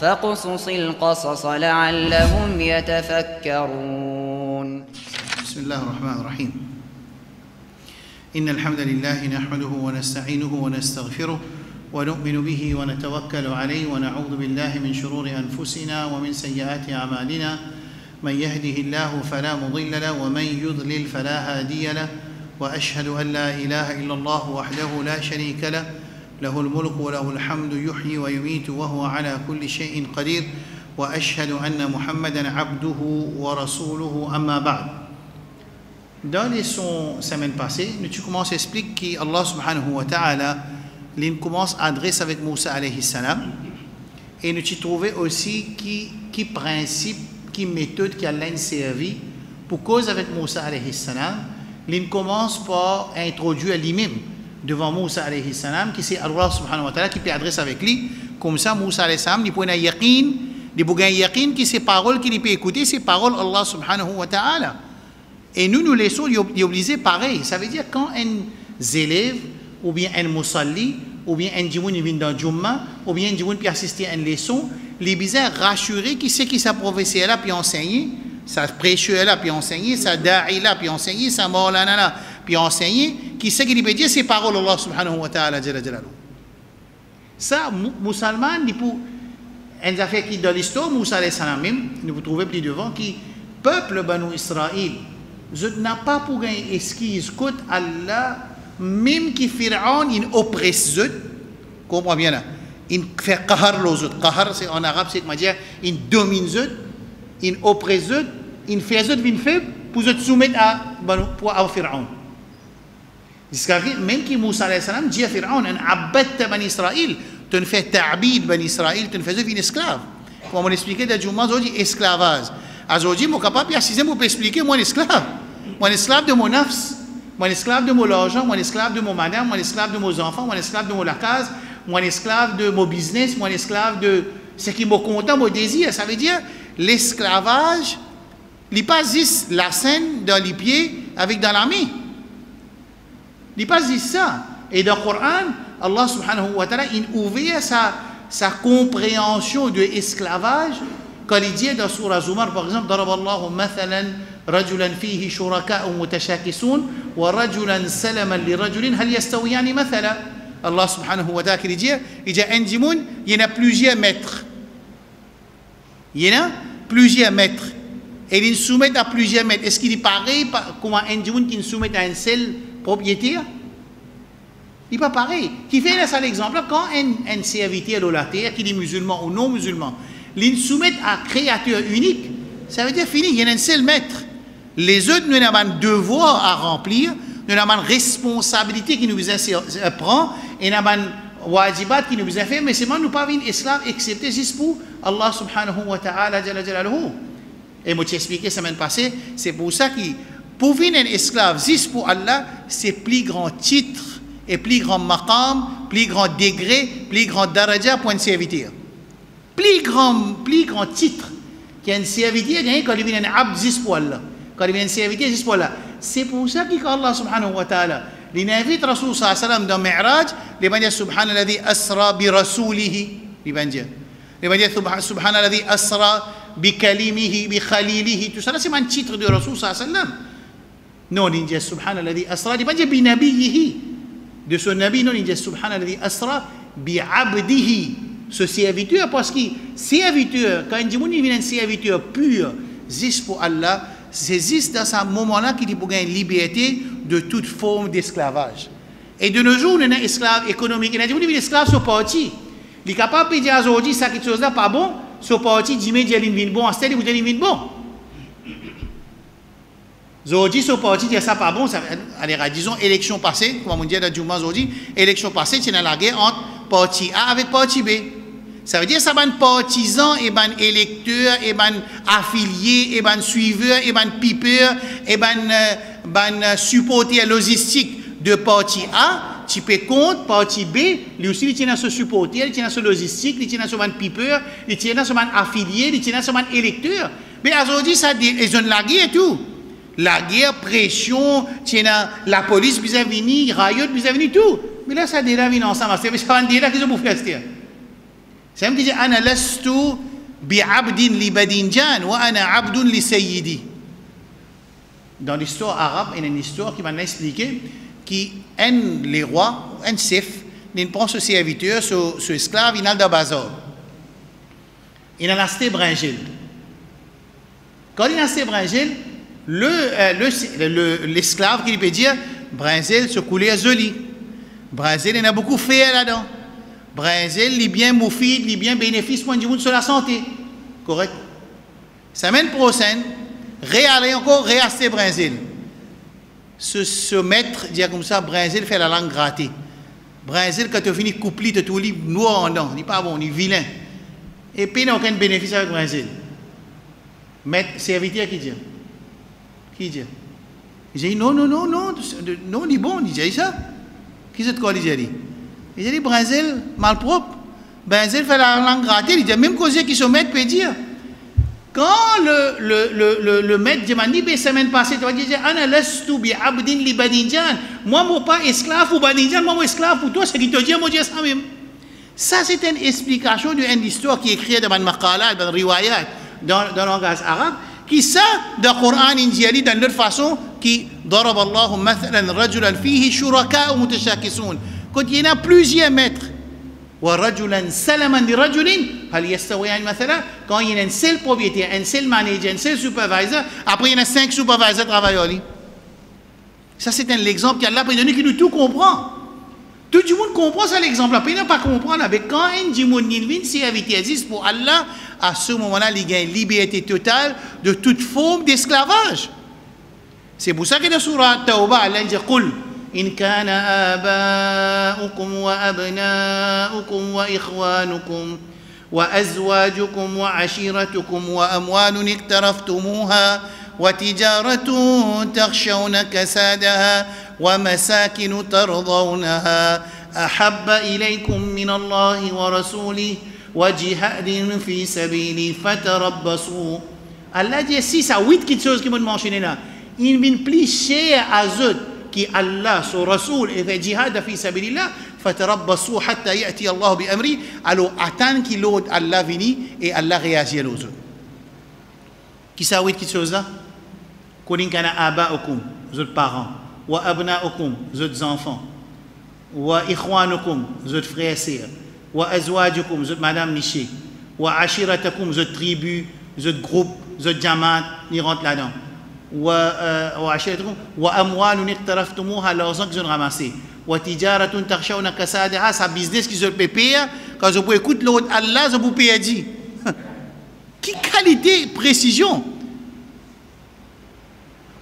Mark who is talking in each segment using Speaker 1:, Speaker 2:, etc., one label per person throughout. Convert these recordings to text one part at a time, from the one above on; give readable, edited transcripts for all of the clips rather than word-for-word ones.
Speaker 1: فاقصص القصص لعلهم يتفكرون.
Speaker 2: بسم الله الرحمن الرحيم. إن الحمد لله نحمده ونستعينه ونستغفره ونؤمن به ونتوكل عليه ونعوذ بالله من شرور أنفسنا ومن سيئات أعمالنا من يهده الله فلا مضل له ومن يضلل فلا هادي له وأشهد أن لا إله إلا الله وحده لا شريك له له الملك وله الحمد يحيي ويميت وهو على كل شيء قدير وأشهد أن محمدا عبده ورسوله أما بعد. Dans les semaines passées, nous commençons à expliquer qu'Allah subhanahu wa ta'ala commence à adresser avec Moussa alayhi salam et nous trouvons aussi qui principe, qui méthode qu'Allah a servi pour cause avec Moussa alayhi salam. Il commence par introduire lui-même devant Moussa alayhi salam qui c'est Allah subhanahu wa ta'ala qui peut adresser avec lui. Comme ça Moussa alayhi salam il peut avoir yaqin, il peut avoir yaqin que ces paroles qu'il peut écouter, ces paroles Allah subhanahu wa ta'ala. Et nous laissons les obliger pareil. Ça veut dire quand un élève ou bien un musalli ou bien un djimoun vient dans Jumma ou bien un djimoun peut assister à une leçon, les bizarres rassurer qui c'est qui sa professeur là puis enseigner, sa prêcheur là puis enseigner, sa da'i là puis enseigner, sa maulana là puis enseigner, qui c'est qui peut dire ces paroles Allah subhanahu wa ta'ala jalla jalaluhu. Ça musulman il pour un affaire qui dans l'histoire Moussa alayhi salam même nous vous trouvez plus devant qui peuple Banu Israël je n'ai pas pour gagner esquisse côte Allah même qui Pharaon il oppresse eux comprends bien là il fait qahar les autres qahar c'est en arabe c'est comment dire il domine eux il oppresse eux il fait eux vin faible pour se soumettre à Pharaon jusqu'à même qui Moussa alayhi salam dit à Pharaon en abadta bani Israël tu ne fais ta'bid bani Israël tu ne fais eux vin esclave comme on expliquait dans Jumma aujourd'hui esclavage aujourd'hui je suis capable de expliquer moi esclave de mon nafs, moi esclave de mon argent, moi esclave de mon madame, moi esclave de mes enfants, moi esclave de mon case, moi esclave de mon business, moi esclave de ce qui me content, mon désir. Ça veut dire l'esclavage, il n'est pas juste la scène dans les pieds avec dans la main. Il n'est pas juste ça. Et dans le Coran, Allah subhanahu wa ta'ala, il ouvre sa compréhension de l'esclavage quand il dit dans Surah Zumar, par exemple, Daraballahu mathalan رجلا فيه شركاء متشاكسون ورجلا سلما لرجل هل يستويان مثلا الله سبحانه وتعالى il y a un djimoun il y en a plusieurs maîtres et ils soumettent à plusieurs maîtres est-ce qu'il est pareil comme un djimoun qui soumet à un seul propriétaire il n'est pas pareil qui fait là ça l'exemple quand un serviteur de la terre qui est musulman ou non musulman il soumet à créateur unique ça veut dire fini il y a un seul maître. Les autres, nous avons un devoir à remplir, nous avons une responsabilité qui nous prend, et nous avons un wajibat qui nous fait, mais c'est moi, nous pas une esclave excepté juste pour Allah subhanahu wa ta'ala jalla jalaluhu. Et moi, je t'ai expliqué la semaine passée, c'est pour ça que pour venir un esclave juste pour Allah, c'est plus grand titre, et plus grand maqam, plus grand degré, plus grand daraja pour un serviteur. Plus grand titre qu'un serviteur, quand il vient un abd juste pour Allah. Quand il vient servir juste pour là. C'est pour ça qu'Allah subhanahu wa ta'ala il invite Rasul sallallahu alayhi wa sallam dans Mi'raj, il va dire subhanalladhi asra bi rasulihi, il va dire subhanalladhi asra bi kalimihi bi khalilihi, tout ça c'est un titre de Rasul sallallahu alayhi wa sallam. Non, il dit subhanalladhi asra, il va dire bi nabiyihi, de son nabi, non, il dit subhanalladhi asra bi abdihi, ce serviteur, parce que serviteur, quand il dit il vient un serviteur pur, juste pour Allah, c'est juste dans ce moment-là qu'il peut gagner une liberté de toute forme d'esclavage. Et de nos jours, on est esclave économique. Il a dit, vous êtes esclave sur parti. Il est capable de dire aujourd'hui, ça quelque chose là pas bon, sur parti, d'immédiat, il vient bon, c'est-à-dire vous allez bon. Aujourd'hui, sur parti, dire ça pas bon, ça, allez, disons, élection passée, comme on dit dans Juma aujourd'hui, élection passée, c'est dans la guerre entre parti A avec parti B. Ça veut dire ça ban partisan et ban électeur et ban affilié et ban suiveur et ban pipeur et ban supporter logistique de parti A, tu peux compte parti B, lui aussi il tient ce supporter, il tient ce logistique, il tient ce ban pipeur, il tient ce ban affilié, il tient ce ban électeur. Mais aujourd'hui ça ils ont la guerre et tout. La guerre, pression, la police bisa venir, riot bisa venir tout. Mais là ça déjà vient ensemble, c'est pas un débat qu'ils ont pour faire. C'est même qui dit ana lastu bi'abdin li badinjan wa ana abdun li sayyidi. Dans l'histoire arabe, il y a une histoire qui m'a expliqué qui les rois, un chef, il prend ce serviteur, ce esclave, il a le bazar. Il a l'acheté bringel. Quand il a acheté bringel, l'esclave qui peut dire bringel se coulait à Zoli. Bringel, il y a beaucoup fait là-dedans. Bringel, il est bien moufide, il est bien bénéfice pour une sur la santé. Correct? Semaine prochaine, réaller encore, réacheter bringel. Ce maître, dit comme ça, bringel fait la langue grattée. Bringel, quand tu finis de coupler, tu tout lit noir en dedans. Il n'est pas bon, il est vilain. Et puis, il n'y a aucun bénéfice avec bringel. Maître, serviteur qui dit. Qui dit? Il dit non, il est bon, il dit ça. Qui c'est quoi, il dit? Il dit bringel, malpropre. Bringel fait la langue grattée. Il dit même cause qui se maître peut dire. Quand le maître demande, la semaine passée, tu vas dire, ana lastu bi abdin li badinjan. Moi, je ne suis pas esclave pour badinjan, moi, je suis esclave pour toi, c'est qui te dit, moi, je dis ça même. Ça, c'est une explication d'une histoire qui est écrite dans le maqalat, dans le riwayat, dans le langage arabe, qui ça, dans le Coran indiali, dans l'autre façon, qui, ضرب الله مثلا رجلا فيه شركاء متشاكسون. Quand il y en a plusieurs maîtres, ورجلا سلما لرجل هل يستويان مثلا. Quand il y a un seul propriétaire, un seul manager, un seul supervisor, après il y en a 5 supervisors travailleurs. Ça c'est l'exemple qu'Allah peut donner qui nous tout comprend. Tout le monde comprend ça l'exemple. Après il n'a pas comprendre avec quand un jimoun nilvin si invité existe pour Allah, à ce moment-là il y a une liberté totale de toute forme d'esclavage. C'est pour ça que dans la sourate Tawbah Allah dit قل إن كان آباؤكم وأبناؤكم وإخوانكم وأزواجكم وعشيرتكم وأموال اقترفتموها وتجارة تخشون كسادها ومساكن ترضونها أحب إليكم من الله ورسوله وجهاد في سبيله فتربصوا. Allah dit 6 à 8 choses qui m'ont mentionné là. Il vient plus cher à eux qui Allah, son Rasoul, et fait jihad fi sabilillah, fatarabbasu hatta ya'ti Allah bi amri, alors attendre qu'il l'autre Allah vini et Allah réagit aux autres. Qui ça oui, qui chose là? Konin kana aba'ukum, vos parents, wa abna'ukum, vos enfants, wa ikhwanukum, vos frères et sœurs, wa azwajukum, vos madame niché, wa ashiratakum, vos tribus, vos groupes, vos jamaat, ni rentre là-dedans. وعشيرتكم وأموال اقترفتموها l'argent qu'ils ont ramassé وتجارة تخشون كسادها sa business qu'ils ont payé quand vous écoutez l'autre Allah vous paye dit qui qualité précision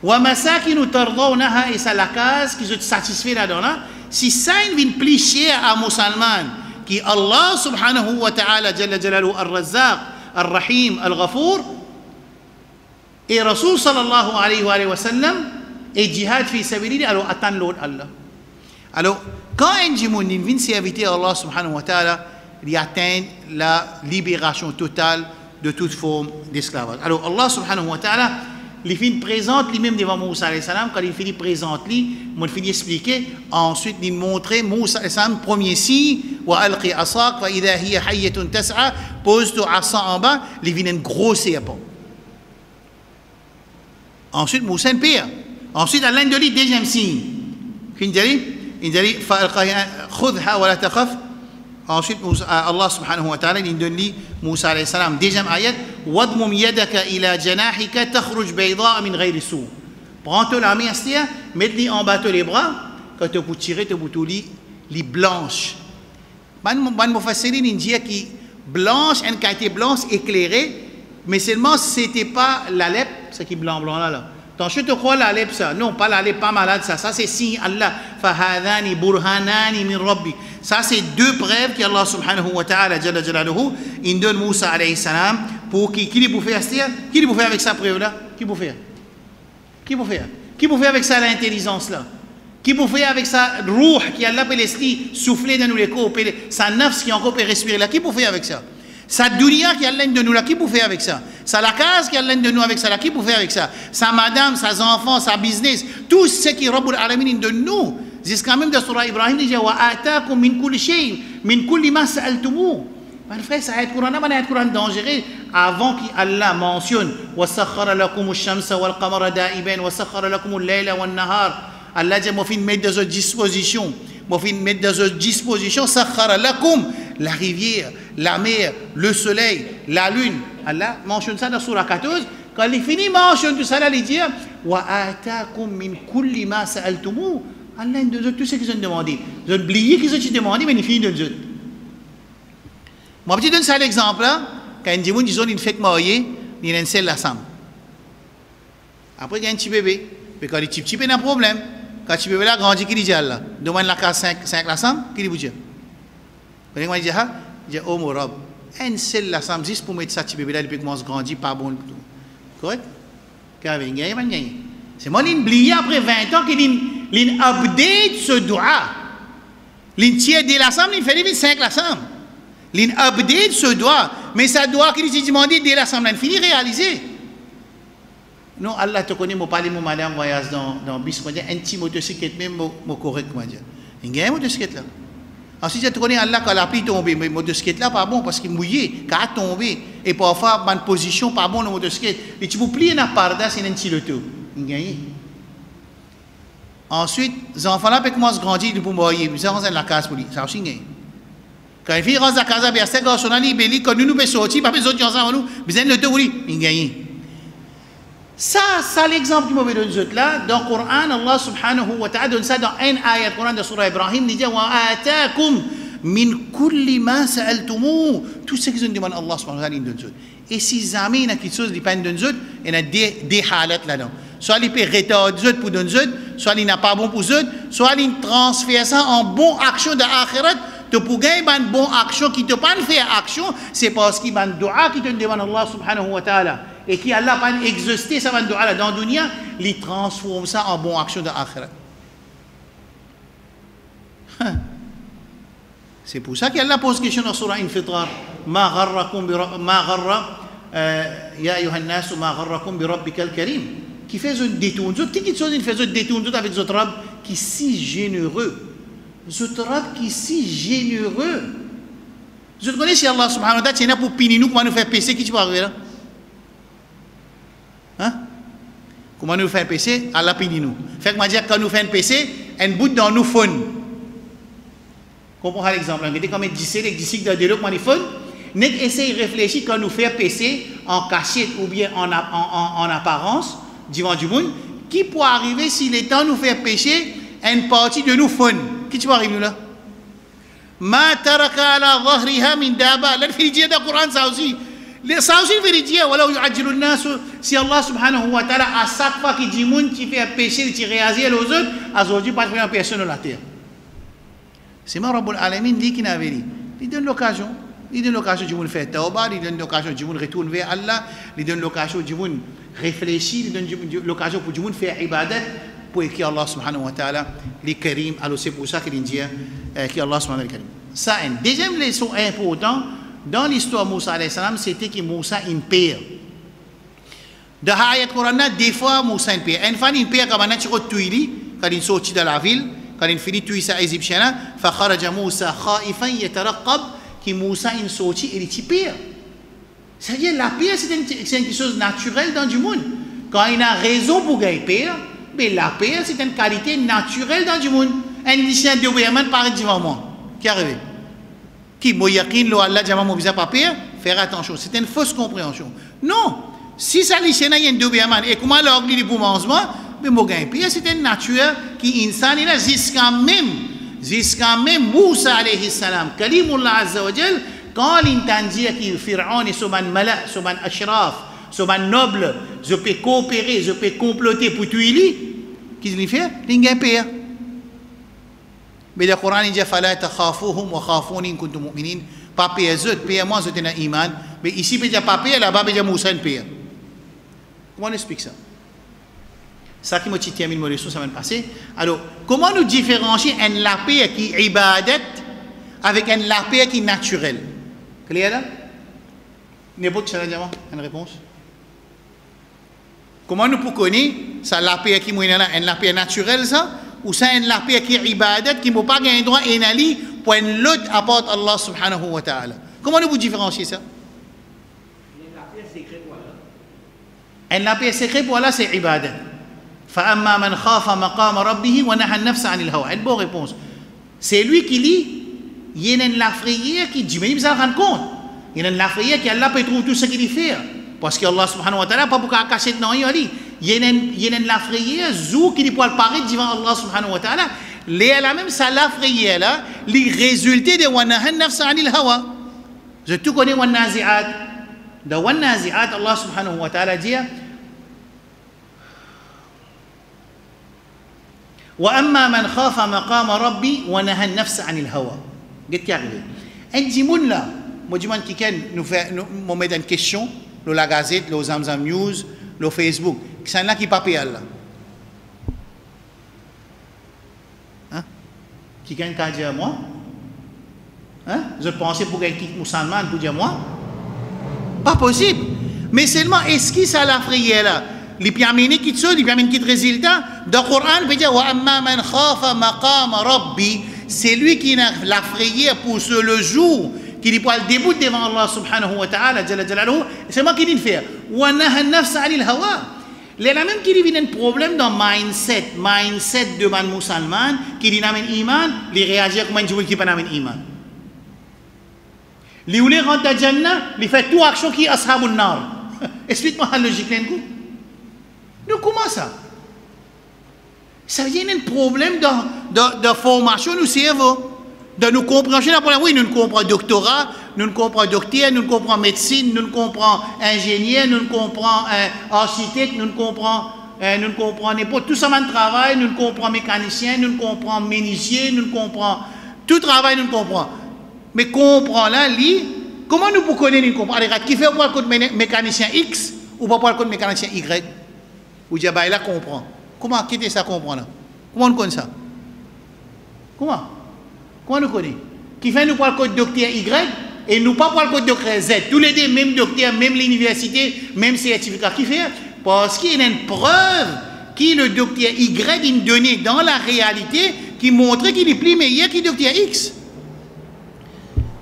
Speaker 2: ومساكن ترضونها et ça la case qu'ils ont satisfait là-dedans là si ça il vient plus cher à musulman qui Allah subhanahu wa ta'ala jalla jalaluhu ar-razzaq ar-rahim al-ghafour et Rasul sallallahu alayhi wa sallam et jihad fi sabilillah alors attend l'autre Allah. Alors quand un jimoun vient servir Allah subhanahu wa ta'ala, il atteint la libération totale de toute forme d'esclavage. Alors Allah subhanahu wa ta'ala il finit présente lui-même devant Moussa alayhi salam. Quand il finit présente lui, il finit expliquer, ensuite il montrer Moussa alayhi salam premier signe wa alqi asaq fa idha hiya hayyatun tas'a, pose ton asa en bas, il vient un gros serpent. Ensuite, Moussa pire. Ensuite, Allah nous dit deuxième signe. Il dit khudha wa la takhaf. Ensuite, Allah subhanahu wa ta'ala il donne Moussa alayhi salam deuxième ayat wadmum yadaka ila janahika takhruj bayda min ghayri su. Prends-toi la main, mets-le en bas les bras, quand tu peux tirer tu peux les blanches. Ban mufassirin il dit qui blanche, une qualité blanche éclairée, mais seulement c'était pas la lèpre, ce qui est blanc là. Donc je te crois la lèpre ça. Non, pas la lèpre, pas malade ça. Ça c'est signe Allah. Fahadani burhanani min rabbi. Ça c'est deux preuves qu'Allah subhanahu wa ta'ala jalla jalaluhu il donne Moussa alayhi salam pour qui lui peut faire ça? Qui lui peut faire avec sa preuve là? Qui peut faire? Qui peut faire? Qui peut faire avec ça l'intelligence là? Qui peut faire avec sa ruh qui Allah peut laisser souffler dans nous les corps, sa nafs qui encore peut respirer là? Qui peut faire avec ça? Sa dunya qui Allah de nous là, qui peut faire avec ça? Sa la case qui Allah de nous avec ça là, qui peut faire avec ça? Sa madame, ses enfants, sa business, tout ce qui Rabbul Alamin de nous. Jusqu'à même dans Surah Ibrahim, il dit wa ataakum min kulli shay min kulli ma sa'altumu. Mon frère, ça ayat Coran, c'est un Coran dangereux. Avant qu'Allah mentionne وَسَخَّرَ لَكُمُ الشَّمْسَ وَالْقَمَرَ دَائِبَيْنِ وَسَخَّرَ لَكُمُ اللَّيْلَ وَالنَّهَارَ. Allah dit, moi, je vais mettre dans votre disposition. Moi, je vais mettre dans votre disposition سَخَّرَ لَكُمُ, la rivière, la mer, le soleil, la lune. Allah mentionne ça dans Surah 14. Quand il finit mentionne tout ça, là, il dit وَآتَاكُم مِّن كُلِّ مَا سَأَلْتُمُوهُ. Allah donne tout ce qu'ils ont demandé. Ils ont oublié qu'ils ont demandé, mais il finit de le. Moi, je donne ça l'exemple là. Quand il dit qu'ils ont une fête mariée, il y a une seule la somme. Après, il y a un petit bébé. Mais quand il petit bébé, il y a un problème. Quand le petit bébé là grandit, qui dit Allah demande la case 5 la somme, qui dit Boudia. Quand il dit il dit oh mon robe, une seule la somme, juste pour mettre ça petit bébé là, depuis qu'il commence à grandir, pas bon. Correct? Car il y a un gagné. C'est moi qui l'ai après 20 ans qu'il update ce doigt. Il tire de la somme, il fait 5 la somme. Il update ce doigt. Mais ça doit qu'il dit demandé de la somme, il finit réalisé. Non, Allah te connaît, moi parler mon madame voyage dans bis, moi dire un petit motocyclette même moi correct moi dire. Il y a un motocyclette là. Ensuite je te connais Allah quand la pluie tombe, mais motocyclette là pas bon parce qu'il mouillé, quand a tombé et parfois bonne position pas bon le motocyclette. Et tu peux plier na parda c'est un petit loto. Il y a. Ensuite, les enfants là commencent à grandir pour mourir, ils rentrent dans la case pour lui. Ça aussi gagne. Quand ils rentrent dans la case bien c'est garçon là, il quand nous peut sortir, pas besoin de ensemble nous, besoin de loto pour lui, il gagne. Ça l'exemple que je vais donner là, dans le Coran, Allah subhanahu wa ta'ala donne ça dans un ayat Coran de Surah Ibrahim, il dit وَآتَاكُمْ مِنْ كُلِّ مَا سَأَلْتُمُوهُ. Tout ce qu'ils ont demandé Allah subhanahu wa ta'ala, il donne. Et si jamais il y a quelque chose qui pas donne, il y a des halats là-dedans. Soit il peut retarder pour donner, soit il n'a pas bon pour eux, soit il transfère ça en bon action de l'akhirat. Tu peux gagner une bonne action qui ne te pas faire action, c'est parce qu'il y a une dua qui te demande Allah subhanahu wa ta'ala. Et qui Allah pas existé ça va dans le dunya, il transforme ça en bonne action de l'akhirat. C'est pour ça qu'Allah pose question dans Surah Infitar. Ma gharra ya ayyuhan nas ma gharrakum bi rabbikal karim. Qui fait un détour. Qui chose il fait un détour avec votre Rabb qui est si généreux. Votre Rabb qui est si généreux. Vous connaissez Allah subhanahu wa ta'ala, c'est là pour punir nous, comment nous faire pécher, qui tu vas arriver là? Hein? Comment nous faire pécher? Allah punit nous. Fait que moi dire quand nous faisons pécher, un bout dans nous fun. Comprenez l'exemple. Regardez comme il dit dans le comment il fun. Nous essayons de réfléchir quand nous faisons pécher en cachette ou bien en apparence, devant du monde, qui peut arriver si le temps nous fait pécher, une partie de nous fun. Qui tu vas arriver là? Ma taraka ala dhahriha min daba. Là, il dit dans le Coran ça aussi. Ça aussi, il veut dire, si Allah subhanahu wa ta'ala, à chaque fois qu'il dit monde qui fait pécher, qui réagit aux autres, aujourd'hui, pas de personne sur la terre. C'est moi, Rabbul Alamin, dit qu'il n'a dit. Il donne l'occasion. Il donne l'occasion du monde faire tawbah, il donne l'occasion du monde retourner vers Allah, il donne l'occasion du monde réfléchir, il donne l'occasion pour du monde faire ibadat, pour que Allah subhanahu wa ta'ala, les karim, alors c'est pour ça qu'il dit que Allah subhanahu wa ta'ala. Ça, une deuxième leçon importante, dans l'histoire de Moussa alayhi salam, c'était que Moussa une père. Dans l'ayat Coran, des fois Moussa une père. Une fois une père, quand il a tué, quand il est sorti de la ville, quand il finit tuer sa égyptienne, فخرج موسى خائفا يترقب, que Moussa est sorti et il est père. C'est-à-dire la père c'est quelque chose de naturel dans le monde. Quand il a raison pour gagner père, mais la père c'est une qualité naturelle dans le monde. Un lycéen de Ouéaman paraît devant moi. Qui arrive? Qui moyakin lo Allah jama mo bisa pas père, faire attention, c'est une fausse compréhension. Non, si ça lycéen y a une Ouéaman et comment l'orgue dit pour manger, mais mo gagner père c'est une nature qui insan là jusqu'à même Moussa alayhi salam, kalimullah azza wa jal, quand il entendit que Pharaon et son mala, son ashraf, son noble, je peux coopérer, je peux comploter pour tuer lui, qu'est-ce qu'il fait? Il gagne père. Mais le Coran dit fala takhafuhum wa khafuni in kuntum mu'minin. Pas père zut, père moi je tenais iman, mais ici peut dire pas père, là-bas peut dire Moussa une père. Comment on explique ça? Ça qui m'a dit termine mon leçon semaine passée. Alors, comment nous différencier un lapé qui est ibadat avec un lapé qui est naturel? Clair là? N'importe quelle une réponse? Comment nous pouvons connaître ça lapé qui est un lapé naturel ça? Ou ça un lapé qui est ibadat qui ne peut pas gagner droit et n'ali pour une lutte apporte Allah subhanahu wa ta'ala? Comment nous pouvons différencier ça? En la paix secret pour Allah, c'est ibadat. فَأَمَّا مَنْ خَافَ مَقَامَ رَبِّهِ وَنَهَى النَّفْسَ عَنِ الْهَوَى. Une bonne réponse. C'est lui qui lit, il y a une prière qui dit, mais il se rend compte. Il y a une prière qui Allah peut trouver tout ce qu'il fait. Parce que Allah subhanahu wa ta'ala, pas pour cacher dans il y a une prière, zou qui peut apparaître devant Allah subhanahu wa ta'ala. La même ça, la prière là, les résultats de وَنَهَى النَّفْسَ عَنِ الْهَوَى. Je tout connais وَالنَّازِعَاتِ. Dans وَالنَّازِعَاتِ, Allah subhanahu wa ta'ala dit, وأما من خاف مقام ربي ونهى النفس عن الهوى. Qu'est-ce qui arrive? Un dimoun là, moi dis-moi qui nous fait nous mettre une question, la Gazette, le Zamzam News, le Facebook. C'est là qui pas payé là. Hein? Qui qu'un cas dire moi? Hein? Je pensais pour quelqu'un qui musulman pour dire moi? Pas possible. Mais seulement est-ce qu'il ça la prière là? Les piamini qui sont, les piamini qui résultat. Dans le Coran, il dit wa amma man khafa maqam rabbi, c'est lui qui a la prière pour ce le jour qui n'est pas le début devant Allah subhanahu wa ta'ala, c'est moi qui dis le faire. Wa naha an-nafs 'anil hawa. Les là même qui dit un problème dans mindset de man musulman qui dit n'amène iman, les réagir comme un jour qui pas n'amène iman. Les ou les rentre dans Jannah, les fait tout action qui ashabun nar. Explique-moi la logique là. Nous, comment ça? Ça veut dire qu'il y a un problème de formation, nous cerveau, de nous compréhension. Oui, nous comprenons doctorat, nous comprenons docteur, nous comprenons médecine, nous comprenons ingénieur, nous comprenons architecte, nous comprenons n'importe tout ça de travail, nous comprenons mécanicien, nous comprenons menuisier, nous comprenons tout travail, nous comprenons. Mais comprendre là, comment nous pouvons connaître, nous comprenons? Qui fait pour le code mécanicien X ou pas pour le code mécanicien Y? Ou dire, bah, là, comprend. Comment quitter ça, comprendre? Comment on connaît ça? Comment nous connaissons? Qui fait nous parler code docteur Y et nous pas parler code docteur Z. Tous les deux, même docteur, même l'université, même certificat. Qui fait? Parce qu'il y a une preuve que le docteur Y a donné dans la réalité qui montre qu'il est plus meilleur que le docteur X.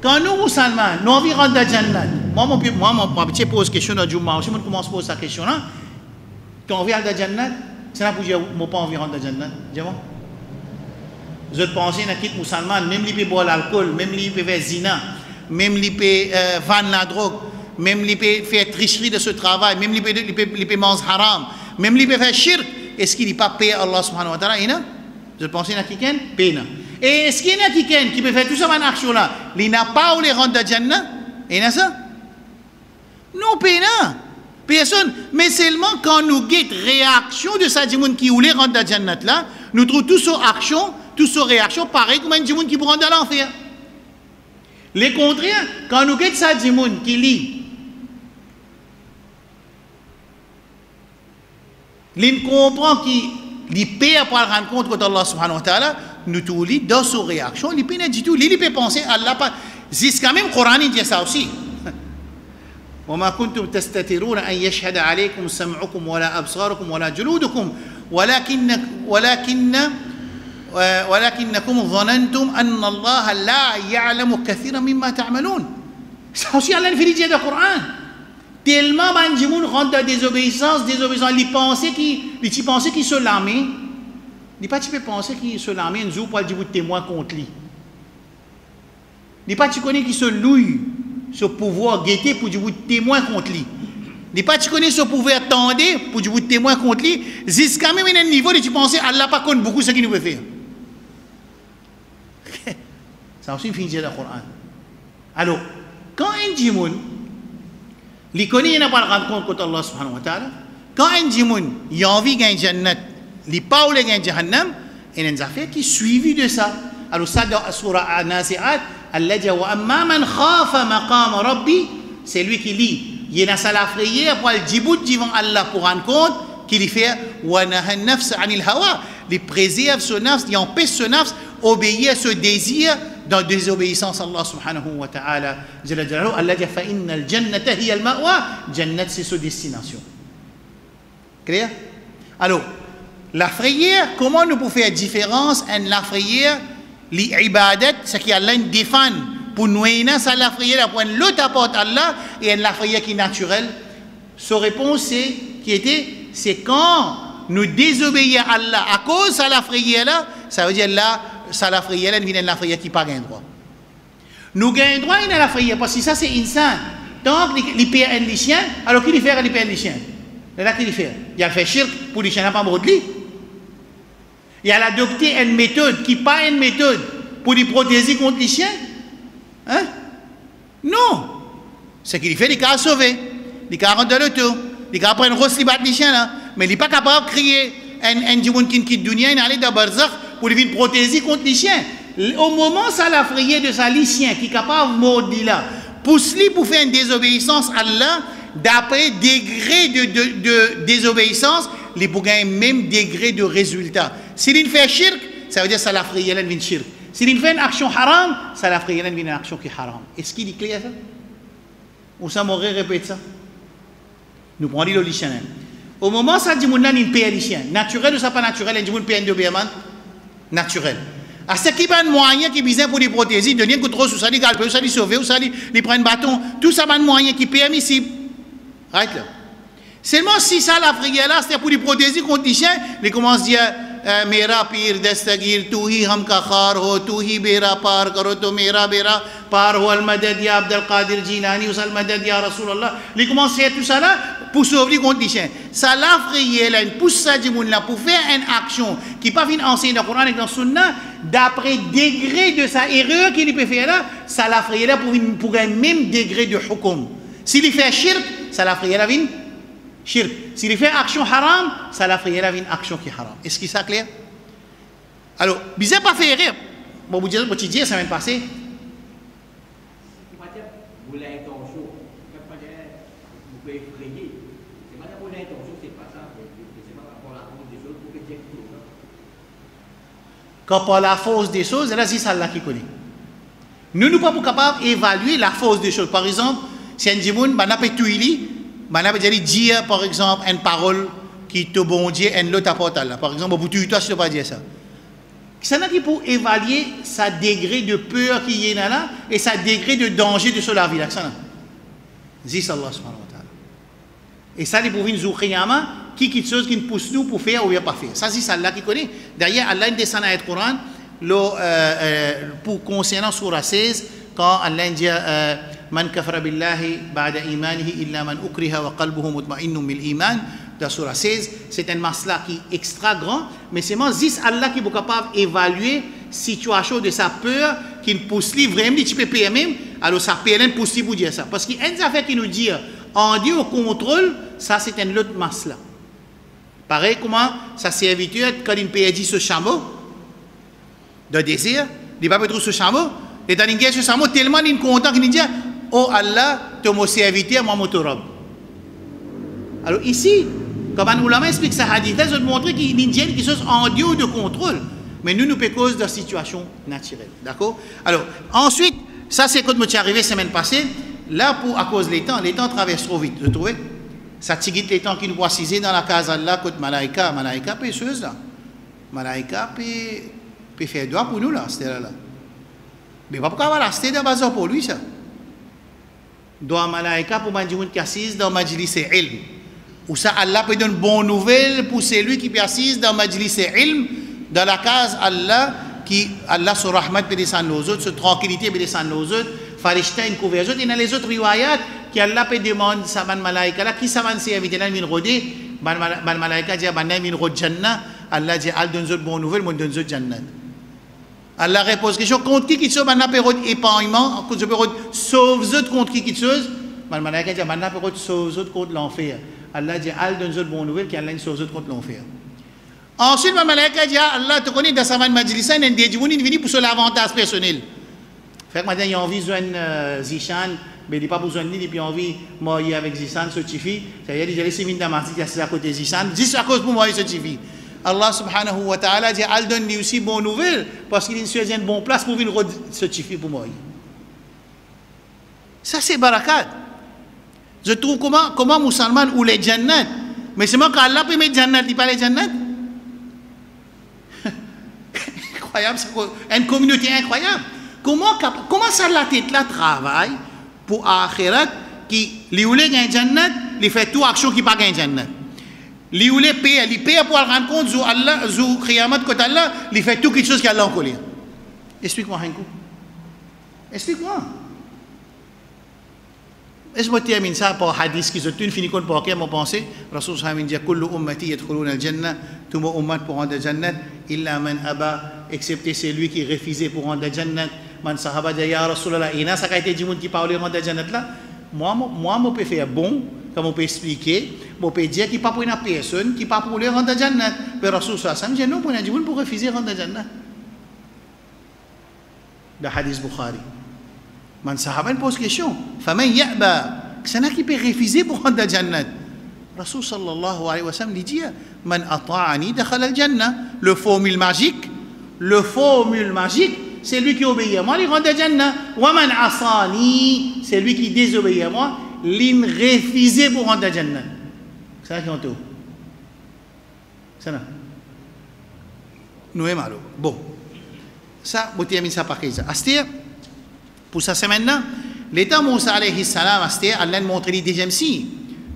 Speaker 2: Quand nous, musulmans, nous environs de Jannat, moi, mon petit pose question dans Jumma, si je commence à poser cette question-là, quand on vient à Jannat, c'est là pour dire, moi pas envie de rentrer dans Jannat. Je pense que les musulmans, même les peut boire l'alcool, même les peut faire zina, même les peut vendre la drogue, même les peut faire tricherie de ce travail, même les peut manger haram, même les peut faire shirk. Est-ce qu'il n'est pas payé Allah subhanahu wa ta'ala? Je pense qu'il y a quelqu'un qui paye. Et est-ce qu'il y a quelqu'un qui peut faire tout ça dans action-là? Il n'a pas où les rentrer dans Jannat? Il y a ça? Non, paye non. Personne, mais seulement quand nous guettons réaction de ça, gens qui voulait rentrer dans Jannat là, nous trouvons toutes ces actions, toutes ces réactions pareilles comme un gens qui vont rentrer dans l'enfer. Les contraires, quand nous guettons ça, gens qui lit, ils comprennent qu'ils paient pour rendre compte contre Allah subhanahu wa ta'ala, nous tous les dans ces réactions, ils ne peuvent pas du tout, ils peuvent penser à Allah pas. Jusqu'à même le Coran dit ça aussi. وما كنتم تستترون أن يشهد عليكم سمعكم ولا أبصاركم ولا جلودكم ولكنكم ظننتم أن الله لا يعلم كثيرا مما تعملون. Ça aussi Allah le fait dire dans le Coran. Tellement man gens rentrent dans désobéissance, ils pensaient qu'ils se lament. Ils pas tu penser qu'ils se lament, un jour pour dire témoin contre lui. Ils pas tu connais qu'ils se louent. Ce pouvoir guetter pour dire témoin contre lui. Ne pas tu connais ce pouvoir tendre pour dire témoin contre lui. Jusqu'à même un niveau de tu penser Allah pas compte beaucoup ce qu'il nous peut faire. Ça aussi finit dans le Coran. Alors, quand un djimoun, il connaît il n'a pas rendre compte contre Allah subhanahu wa ta'ala. Quand un djimoun, il a envie de gagner Jannat, il pas ou le gagner Jahannam, il y a des affaires qui suivent de ça. Alors ça dans la surah An-Nazi'at, Allah dit wa amma man khafa maqam rabbi, c'est lui qui lit. Il y a ça la prière pour le djibout devant Allah pour rendre compte qu'il fait wa naha an-nafs 'anil hawa, il préserve ce nafs, il empêche ce nafs obéir à ce désir dans désobéissance à Allah subhanahu wa ta'ala. Allah dit fa innal jannata hiya al-ma'wa, jannat c'est sa destination. Clair? Alors, la prière, comment nous pouvons faire différence entre la prière, l'ibadat, ce qui Allah défend pour nous ça la prière pour l'autre apporte Allah et la prière qui est naturelle. Sa réponse c'est quand nous désobéissons à Allah à cause de la prière là, ça veut dire là ça la prière là vient la prière qui pas gain droit. Nous gagnons droit à la prière parce que ça c'est insane. Donc il paye un chien alors qu'il fait il paye un chien. Là qu'il fait. Il a fait shirk pour les chiens n'a pas mort de lui. Il a adopté une méthode qui n'est pas une méthode pour les protéger contre les chiens. Hein? Non. Ce qu'il fait, il a sauvé. Il a rendu le tour. Il a pris une grosse libat les chiens là. Mais il n'est pas capable de créer un diamant qui quitte dunia et aller dans Barzakh pour les protéger contre les chiens. Au moment où ça l'a frayé de sa chien qui est capable de mordre là, pousse-lui pour faire une désobéissance à Allah, d'après degré de désobéissance, il peut gagner même degré de résultat. S'il fait shirk, ça veut dire que ça l'a frayé là, il shirk. S'il fait une action haram, ça l'a frayé là, il une action qui est haram. Est-ce qu'il est clair ça? Ou ça m'aurait répété ça? Nous prenons le chien. Au moment où ça dit que il paye les chiens, naturel ou ça pas naturel, il dit que paye de paiement naturel. À ce qui est un moyen qui est besoin pour les protéger, de rien que trop, ça dit galper, ça dit sauver, ça dit prendre un bâton, tout ça un moyen qui est permissible. Right là. Seulement si ça la prière là, c'était pour les protéger contre les chiens, ils commencent à dire मेरा पीर दस्तगीर तू ही हम का खार हो तू ही बेरा पार करो तो मेरा बेरा पार हो अल मदद या अब्दुल कादिर जीलानी उस अल मदद या रसूल अल्लाह les commence à tout ça là pour sauver contre les chiens ça la prière là une pousse ça du monde là pour faire une action qui pas vient enseigner dans le Coran et dans le Sunna d'après degré de sa erreur qu'il peut faire là ça la prière là pour un même degré de hukum s'il fait shirk ça la prière là vient shirk. S'il fait action haram, ça l'a fait une action qui est haram. Est-ce que c'est clair? Alors, bizarre pas faire erreur. Bon, vous dites, ça vient de passer.
Speaker 3: Vous l'avez ton chaud. Vous pouvez effrayer. C'est pas vous l'avez ton chaud, c'est pas ça. C'est pas par la force des choses pour que Dieu tout.
Speaker 2: Quand par la force des choses, là, c'est ça qui connaît. Nous ne sommes pas capables d'évaluer la force des choses. Par exemple, si un djimoun, on a fait tout dire par exemple une parole qui te bon Dieu et l'autre apporte là. Par exemple, pour toi, je ne peux pas dire ça. C'est là qui pour évaluer sa degré de peur qui est là et sa degré de danger de la vie. C'est Allah subhanahu wa ta'ala. Et ça, les pour une zoukhriyama qui quitte chose qui nous pousse nous pour faire ou bien pas faire. Ça, c'est Allah qui connaît. D'ailleurs, Allah descend dans le Coran pour concernant Surah 16 quand Allah dit Man kafara billahi ba'da imanihi illa man ukriha wa qalbuhu mutma'innun bil iman dans Surah 16 c'est un masla qui est extra grand mais c'est moi juste Allah qui est capable d'évaluer situation de sa peur qui nous pousse vraiment tu peux payer même alors ça peut rien pousse pour dire ça parce qu'il y a une affaire qui nous dit en dit au contrôle ça c'est un autre masla pareil comment ça serviteur quand il paye dit ce chameau de désir il va pas trouver ce chameau et dans l'ingé ce chameau tellement il est content qu'il dit oh Allah, tu m'as serviteur, moi, mon robe. Alors ici, comme un ulama explique ça hadith, là, je vais montrer qu'il y a quelque chose en dehors de contrôle. Mais nous pouvons cause de situation naturelle. D'accord? Alors, ensuite, ça c'est quand je suis arrivé la semaine passée, là, à cause des temps traversent trop vite. Vous trouvez? Ça tigite les temps qui nous précisent dans la case Allah, côté Malaïka peut chose là. Malaïka peut faire droit pour nous là, c'était là. Mais pourquoi voilà, c'était de base pour lui ça. Doa malaika pour mandjimoun qui assise dans majlis ilm ou ça Allah peut donner une bonne nouvelle pour celui qui assise dans majlis ilm dans la case Allah qui Allah sur rahmat peut descendre aux autres sur tranquillité peut descendre aux autres farishta une couvert autres et dans les autres riwayat qui Allah peut demander ça ban malaika là qui ça van servir là min rodé ban malaika dit ban min rod jannah Allah dit al donne autres bonne nouvelle mon donne autres jannah Allah répond question contre qui chose maintenant période épargnement contre période sauve autres contre qui chose mal malaika dit maintenant période sauve autres contre l'enfer Allah dit al donne autres bonne nouvelle qui Allah sauve autres contre l'enfer ensuite mal malaika dit Allah te connaît dans sa majlisa il dit vous venez pour l'avantage personnel fait que maintenant il a envie de zishan mais il n'a pas besoin de lui puis envie moi avec zishan ce suffit ça veut dire j'ai laissé dans ma vie à côté zishan juste à cause pour moi ce suffit Allah subhanahu wa ta'ala dit al donne lui aussi bonne nouvelle parce qu'il est une bonne place pour venir certifier pour moi. Ça c'est barakat. Je trouve comment musulman ou les jannat mais c'est moi qu'Allah peut mettre jannat il pas les jannat. Incroyable c'est une communauté incroyable. comment ça la tête là travaille pour akhirat qui li oule gagne jannat, li fait tout action qui pas gagne jannat. Li oule paye, li paye pour rendre compte zu Allah, zu qiyamat côté Allah, li fait tout quelque chose qui Allah en colère. Explique-moi un coup. Explique-moi. Est-ce que je termine ça par hadith qui se tient fini compte pour quel mon pensée Rasul sallallahu alayhi wa sallam dit kullu ummati yadkhuluna al-jannah, tout mon ummat pour rentrer jannat illa man aba, excepté celui qui refusait pour rentrer jannat. Man sahaba dit ya Rasulullah, ina ça a été dit moun qui parle rentrer jannat là. Moi peux faire bon, comme on peut expliquer, on peut dire qu'il pas pour une personne qui pas pour le rentrer jannat. Mais Rasul sallallahu alayhi wa sallam dit non pour une dit pour refuser rentrer jannat. Le hadith Bukhari. Man sahaba pose question. Faman ya'ba, c'est qui peut refuser pour rentrer dans Jannat. Rasul sallallahu alayhi wa sallam lui dit man ata'ani dakhala al-jannah. Le formule magique, c'est lui qui obéit à moi, il rentre dans Jannah. Wa man asani, c'est lui qui désobéit à moi, il refuse pour rentrer dans Jannah. C'est ça qui est tout. C'est ça. Nous est malo. Bon. Ça, vous terminez ça par ça. Astir, pour ça, c'est maintenant. L'état Moussa alayhi salam, Astir, Allah montre les deuxième signe.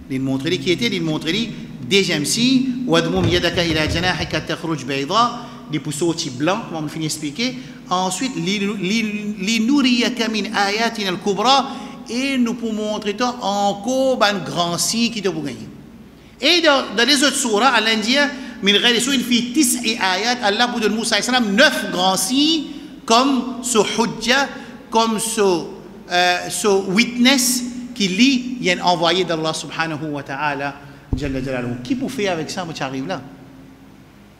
Speaker 2: Il montre les qui était, il montre les deuxième signe. Wadmoum yadaka ila janahika takhruj bayda. Des pousseaux blancs, comme on finit d'expliquer. Ensuite, li nourriyaka min ayatin al-kubra. Et nous pouvons montrer toi encore un grand signe qui te peut gagner. Et dans les autres surahs, Allah dit من غير سوء في 9 آيات الله بدون موسى عليه السلام 9 grands signes comme ce hujja, comme ce witness qui lit il y a un envoyé d'Allah subhanahu wa ta'ala jalla jalaluhu. Qui peut faire avec ça, moi tu arrives là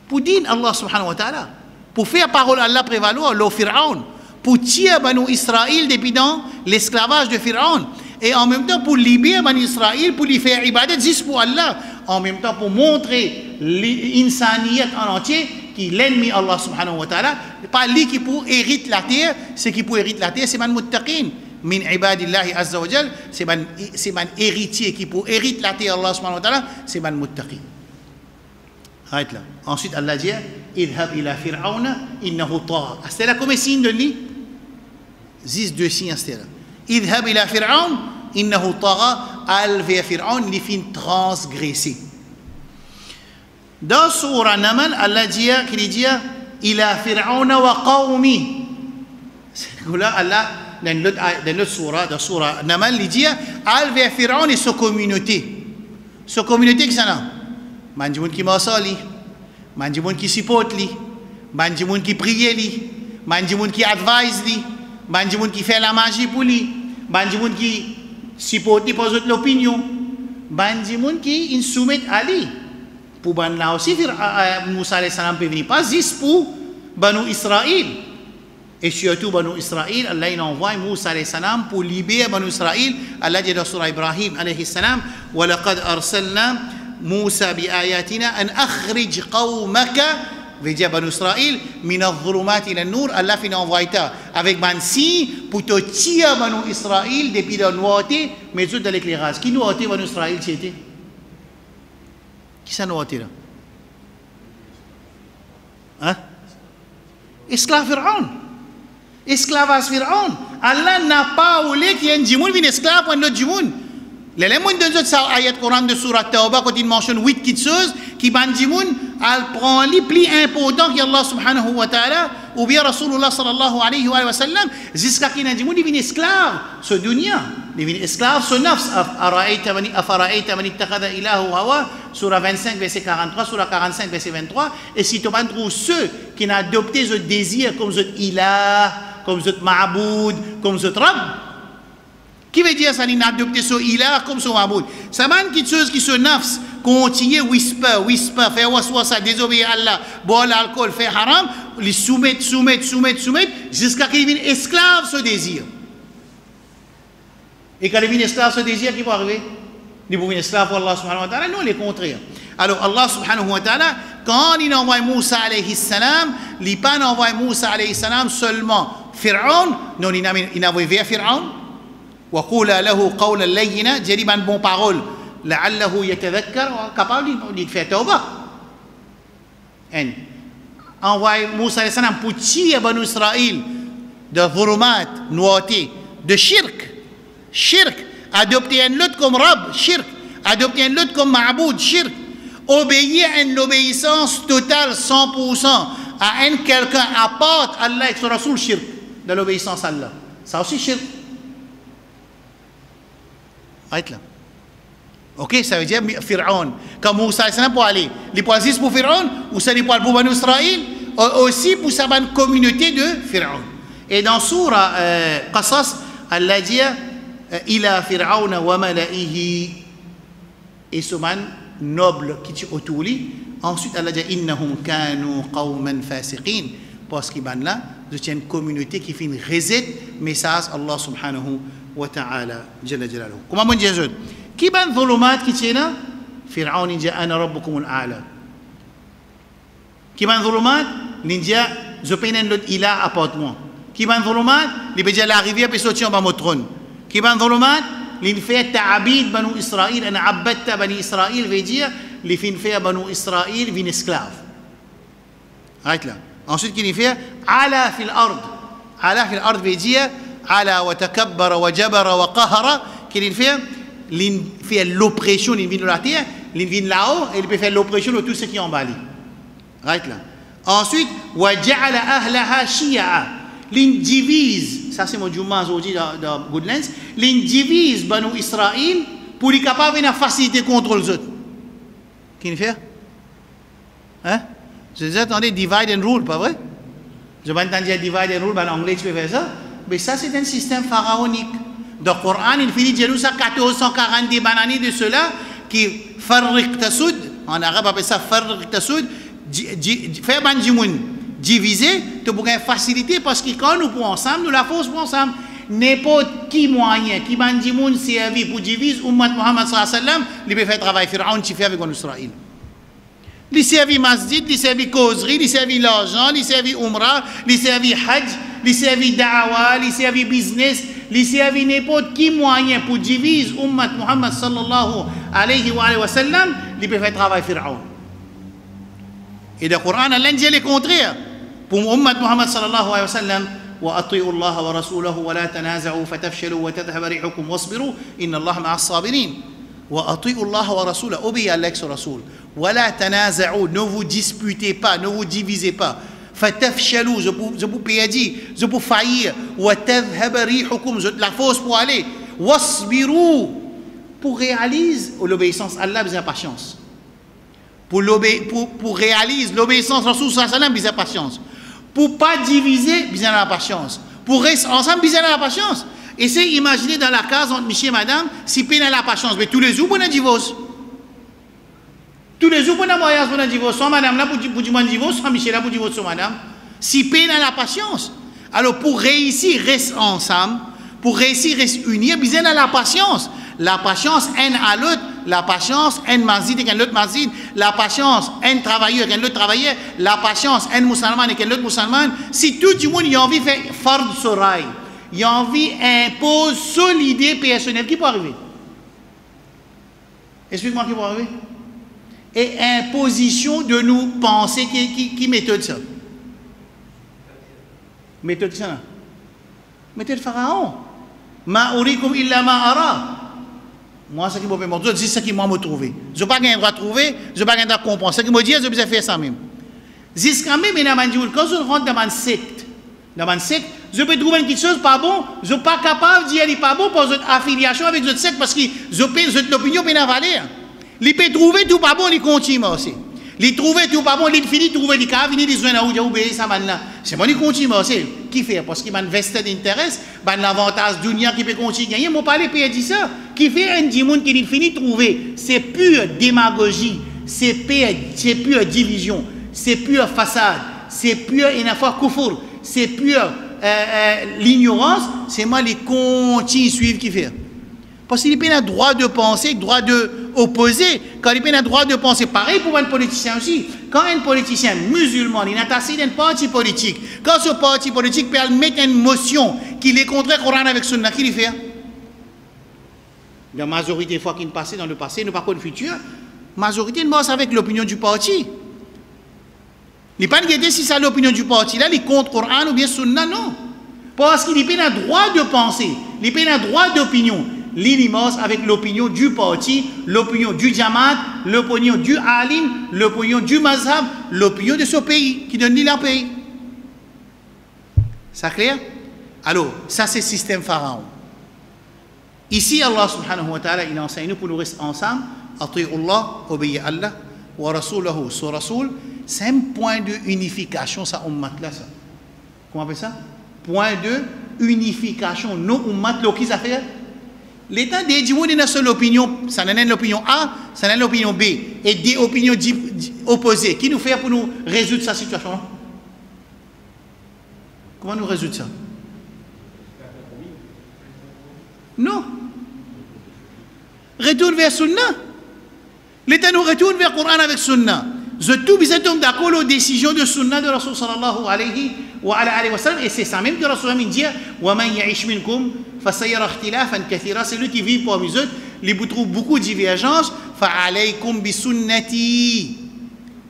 Speaker 2: pour dire Allah subhanahu wa ta'ala, pour faire parole Allah prévaloir le Pharaon, pour tirer Banu Israël depuis dans l'esclavage de Pharaon, et en même temps pour libérer Banu Israël, pour lui faire ibadat juste pour Allah, en même temps pour montrer l'insaniyat en entier qui l'ennemi Allah subhanahu wa ta'ala, pas lui qui pour hériter la terre, ce qui pour hériter la terre c'est man muttaqin min ibadillahi azza wa jal, c'est man héritier qui pour hériter la terre Allah subhanahu wa ta'ala, c'est man muttaqin. Arrête là. Ensuite Allah dit idhab ila fir'auna innahu tagha. C'est là comme signe de lui 2 signes c'est là. Idhab ila fir'aun innahu tagha, al vers fir'aun li fin transgressé. Dans surah Namal, Allah dit qu'il dit ila fir'auna wa qawmi. C'est là Allah dans l'autre surah, dans surah Namal, il dit al vers fir'aun et sa communauté. Sa communauté qui ça man di moun qui masali, man di moun qui support li, man di moun qui prie li, man di moun qui advise li, man di moun qui fait la magie pour lui, man di moun qui support li pour l'opinion, man di moun qui in soumet à lui. Pour ban là aussi Moussa alayhi salam peut venir pas juste pour Banu Israël. Et surtout Banu Israël, Allah il envoie Moussa alayhi salam pour libérer Banu Israël. Allah dit dans surah Ibrahim alayhi salam wa laqad arsalna Moussa bi ayatina an akhrij qawmaka, veut dire Banu Israël min adh-dhulumat ila an-nur. Allah fin envoie avec bansi pour te tirer Banu Israël depuis la noirté mais tout dans l'éclairage. Qui noirté Banu Israël c'était? Qui ça noirté là? Hein? Esclave Pharaon. Esclavage Pharaon. Allah n'a pas voulu qu'il y ait un djimoun qui est esclave pour un autre djimoun. L'élément de notre ayat Coran de Surah Tawbah, quand il mentionne 8 petites choses, qui ban djimoun, elle prend les plus importants qu'Allah subhanahu wa ta'ala, ou bien Rasulullah sallallahu alayhi wa sallam, jusqu'à qu'il y ait un djimoun, il devient esclave, ce dunya. Il devient esclave, ce nafs. Afara'ayta man ittakhadha ilahu hawa, Surah 25, verset 43, Surah 45, verset 23. Et si tu trouves ceux qui ont adopté ce désir comme ce ilah, comme ce ma'aboud, comme ce rab, qui veut dire ça, il a adopté ce ilah comme ce ma'aboud. Ça m'a une chose qui se nafs, continue whisper, faire waswasa, désobéir à Allah, boire l'alcool, faire haram, les soumettre, jusqu'à qu'il devienne esclave ce désir. Et quand il devient esclave ce désir, qui va arriver? Il devient esclave pour Allah subhanahu wa ta'ala? Non, le contraire. Alors Allah subhanahu wa ta'ala, quand il envoie Moussa alayhi salam, il n'a pas envoyé Moussa alayhi salam seulement Pharaon, non, il a envoyé vers Pharaon. Wa qula lahu qawlan layyina, j'ai dit une bonne parole, la'allahu yatadhakkar, capable de faire tawbah. Envoie Moussa alayhi salam pour tirer Banu Israël de dhulumat, nouauté, de shirk, adopter un autre comme Rab, shirk, adopter un autre comme Ma'boud, shirk, obéir à une obéissance totale, 100%, à un quelqu'un à part Allah et son Rasoul, shirk, de l'obéissance à Allah. Ça aussi shirk. Arrête là. Ok, ça veut dire Pharaon. Quand Moussa pour aller, les poils pour Pharaon, ou ça les poils pour Banu Israël, aussi pour sa communauté de Pharaon. Et dans Surah Qasas, Allah dit Ila Pharaon wa mala'ihi, et ce man noble qui est autour de lui. Ensuite, Allah dit Innahum kanu qawman fasiqin, parce qu'il y a une communauté qui fait une reset message Allah subhanahu wa ta'ala. Comment on dit ça? Qui ban dhulumat qui tient Pharaon dit ana rabbukum al-a'la. Qui ban dhulumat ninja je peine l'autre ila apporte-moi. Qui ban dhulumat li beja la rivière peut sortir en bas mon trône. Qui ban dhulumat li fait ta'abid banu Israël ana abadta bani Israël veut dire li fait banu Israël vin esclave. Arrête là. Ensuite qui fait ala fil ard veut dire ala wa takabbara wa jabara wa qahara qui fait l'oppression, il vient de la terre, il vient là-haut, et il peut faire l'oppression de tout ce qui est en bas. Right là. Ensuite, وَجَعَلَ أَهْلَهَا شِيَعًا. Il divise, ça c'est mon Juma aujourd'hui dans Goodlands, il divise Banu Israël pour être capable de faciliter contre les autres. Qui fait? Hein? Je vous attendez, divide and rule, pas vrai? Je vais entendre dire divide and rule, en anglais tu peux faire ça, mais ça c'est un système pharaonique. Dans le Coran, il finit de nous 1440 années de cela qui farriq tasud, en arabe on appelle ça farriq tasud, faire banjimoun, diviser, tu pourrais faciliter parce que quand nous pour ensemble, nous la force pour ensemble. N'importe qui moyen, qui banjimoun servi pour diviser Ummat Muhammad sallallahu alayhi wa sallam, il peut faire travail Pharaon, tu fais avec Israël. Il servi masjid, il servi causerie, il servi l'argent, il servi umrah, il servi hajj, il servi da'wa, il servi business, il servi n'importe qui moyen pour diviser Ummat Muhammad sallallahu alayhi wa sallam, il peut faire travail Pharaon. Et le Coran, Allah dit le contraire. Pour Ummat Muhammad sallallahu alayhi wa sallam, وأطيعوا الله ورسوله ولا تنازعوا فتفشلوا وتذهب ريحكم واصبروا إن الله مع الصابرين. وأطيعوا الله ورسوله, obéissez à l'ex-rasoul. ولا تنازعوا, ne vous disputez pas, ne vous divisez pas. فتفشلوا, je vous perdis, je vous faillir. وتذهب ريحكم, la force pour aller. واصبروا, pour réaliser l'obéissance à Allah, besoin de patience. Pour réaliser l'obéissance à Rasoul sallallahu alayhi wa sallam, besoin de patience. Pour ne pas diviser, besoin de la patience. Pour rester ensemble, besoin de la patience. Essayez d'imaginer dans la case entre monsieur et madame, si peine à la patience, mais tous les jours, on a un divorce. Tous les jours, on a un mariage, on a un divorce. Soit madame là pour dire un divorce, soit monsieur là pour divorcer sur madame. Si peine à la patience. Alors pour réussir, rester ensemble, pour réussir, rester unis, besoin de la patience. La patience, un à l'autre. La patience, un mazid avec un autre mazid. La patience, un travailleur avec un autre travailleur. La patience, un musulman avec un autre musulman. Si tout le monde a envie de faire fard sorail, il a envie d'imposer solide personnelle, qui peut arriver? Explique-moi qui peut arriver. Et imposition de nous penser qui méthode ça? Méthode ça? Méthode pharaon. Ma urikum illa ma ara. Moi, ce qui m'a fait montrer, c'est ce qui m'a trouvé. Je n'ai pas le droit de trouver, je n'ai pas le droit de comprendre. Ce qui m'a dit, je vais faire ça même. Jusqu'à même, quand je rentre dans une secte, je peux trouver quelque chose pas bon, je ne suis pas capable de dire qu'il n'est pas bon pour votre affiliation avec votre secte parce que l'opinion peut valeur. Il peut trouver tout pas bon, il continue aussi. Il trouve tout pas bon, il finit de trouver des cas, il finit de jouer dans obéir ça maintenant. C'est bon, il continue aussi. Qui fait? Parce qu'il m'a investé d'intérêt, l'avantage dunia qui peut continuer à gagner. Mon palais peut dire ça. Qui fait un dimanche qui finit de trouver? C'est pure démagogie, c'est pure division, c'est pure façade, c'est pure une fois kufur, c'est pure l'ignorance. C'est moi les continuent suivre qui fait. Parce qu'il n'a pas le droit de penser, le droit d'opposer. Quand il n'a pas le droit de penser, pareil pour un politicien aussi. Quand un politicien musulman, il est assis dans un parti politique, quand ce parti politique peut mettre une motion qui est contre le Coran avec Sunna, qui le fait? La majorité des fois qu'il passait dans le passé, nous pas pour le futur, la majorité ne passe avec l'opinion du parti. Il n'est pas guetté si c'est l'opinion du parti là, il est contre le Coran ou bien Sunna, non. Parce qu'il n'a pas le droit de penser, il n'a pas le droit d'opinion. L'image avec l'opinion du parti, l'opinion du Jamaat, l'opinion du Alim, l'opinion du Mazhab, l'opinion de ce pays qui donne leur pays. C'est clair? Alors, ça c'est le système pharaon. Ici, Allah subhanahu wa ta'ala, il enseigne nous pour nous rester ensemble. Ati'ullah, obéir à Allah, wa rasulahu, sur Rasoul. C'est un point de unification, ça, ummat là, ça. Comment on appelle ça? Point de unification. Nous, ummat, là, qui ça fait? L'État dit qu'il y a une seule opinion, ça n'est l'opinion A, ça n'est l'opinion B, et des opinions opposées. Qui nous fait pour nous résoudre cette situation? Comment nous résoudre ça? Non. Retourne vers Sunna. L'État nous retourne vers le Coran avec Sunna. Je tout besoin d'accord aux décisions de Sunna de Rasul sallallahu alayhi wa sallam. Et c'est ça même que Rasul a dit wa man ya'ish minkum fasayara ikhtilafan kathira. C'est lui qui vit parmi eux, il trouve beaucoup de divergences. Fa alaykum bi sunnati.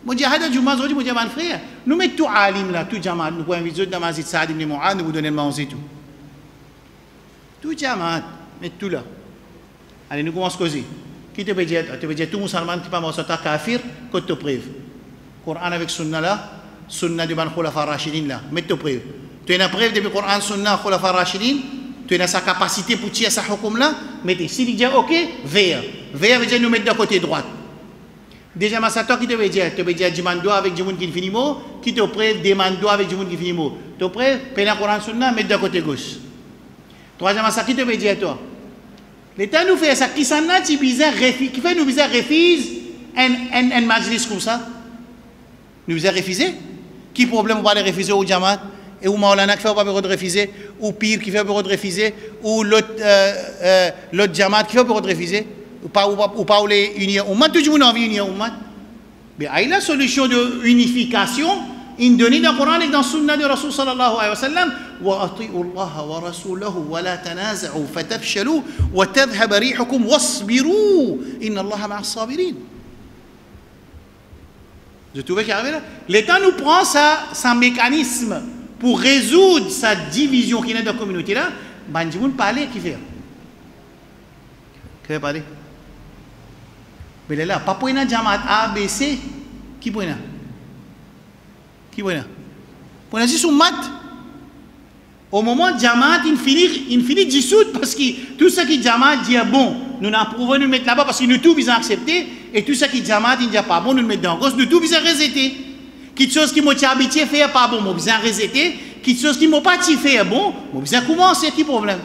Speaker 2: Moi dis hada juma zodi moi dis mon frère, nous mettons tout alim là, tout jamaat, nous pouvons visiter dans Masjid Saad ibn Mu'adh, nous vous donner le manger tout. Tout jamaat, mettez tout là. Allez, nous commençons à causer. Qui te peut dire? Tu veux dire tout musulman qui pas mort kafir, que te preuve. Coran avec sunna là, sunna du ban khulafa rashidin là, mettez preuve. Tu as une preuve de Coran sunna khulafa rashidin, tu as sa capacité pour tirer sa hukum là, mettez. Si il dit OK, vert. Vert veut dire nous mettre de côté droite. Déjà, Massato qui te veut dire? Tu veux dire demande avec du monde qui finit mot, qui te preuve demande avec du monde qui finit mot. Tu preuve, pena Coran sunna, mettre de côté gauche. Troisième, ça qui te veut dire toi? L'État nous fait ça, qui s'en a qui fait nous bizarre refuse un majlis comme ça. Nous bizarre refuser. Qui problème on va les refuser au Jamaat? Et ou Maulana qui fait pas de refuser? Ou pire qui fait pas de refuser? Ou l'autre Jamaat qui fait pas de refuser? Ou pas les unir. On m'a toujours envie d'unir. Mais il y a la solution de unification. Il donne dans le Coran et dans le Sunna de Rasul sallallahu alayhi wa sallam. وأطيعوا الله ورسوله ولا تنازعوا فتفشلوا وتذهب ريحكم واصبروا إن الله مع الصابرين. Je trouvais qu'il y avait là. L'État nous prend sa mécanisme pour résoudre sa division qui est dans la communauté là. Ben, je vous parler qui fait. Qui fait parler? Mais là, pas pour une jamaat A, B, C. Qui pour une? Qui pour une? Pour une sur maths. Au moment de Jamaat, il finit de dissoudre parce que tout ce qui Jamaat dit bon, nous n'approuvons de nous mettre là-bas parce que nous tout visons accepter et tout ce qui Jamaat il dit pas bon, nous le mettons dans gauche, nous tout visons rejeter. Quelque chose qui m'a habitué faire pas bon, nous visons rejeter. Quelque chose qui m'a pas fait bon, nous visons commencer. Qui problème?